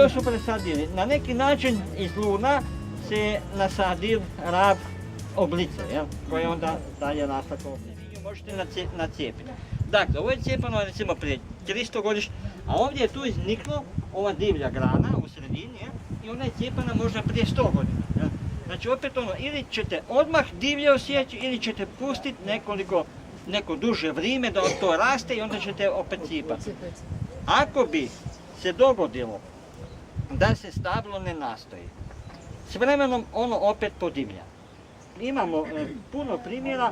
to su presadili. Na neki način iz luna se nasadio rab oblice, jel? Koje onda dalje rasta kao oblice. Možete nacijepiti. Dakle, ovo je cijepano recimo prije 300 godišnje, a ovdje je tu izniklo ova divlja grana u sredini, jel? I ona je cijepana možda prije 100 godina. Jel? Znači opet ono, ili ćete odmah divlje osjeći, ili ćete pustiti neko duže vrijeme da to raste i onda ćete opet cijepati. Ako bi se dogodilo da se stablo ne nastoji, s vremenom ono opet podivlja. Imamo puno primjera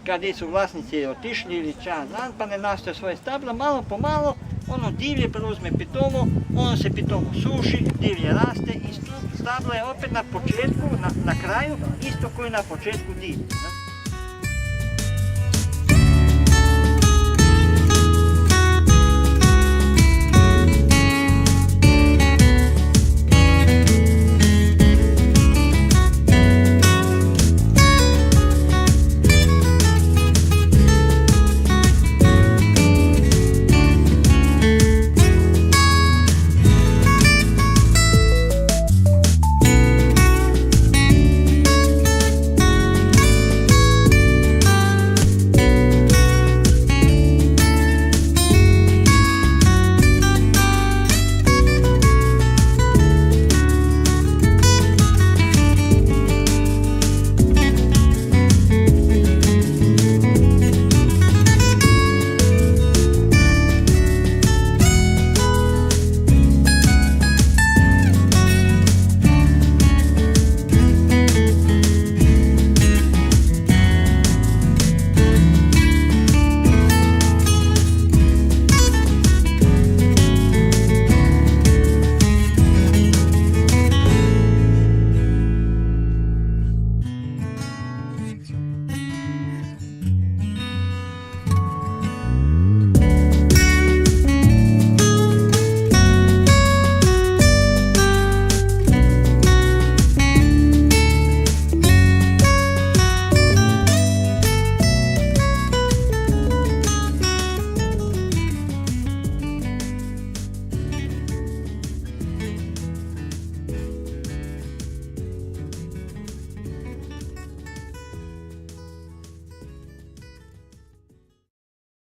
kada su vlasnici otišli ili čan dan pa ne nastoje svoje stablo, malo po malo ono divlje preuzme pitomu, ono se pitomu suši, divlje raste i stablo je opet na početku, na kraju, isto koji na početku divlje.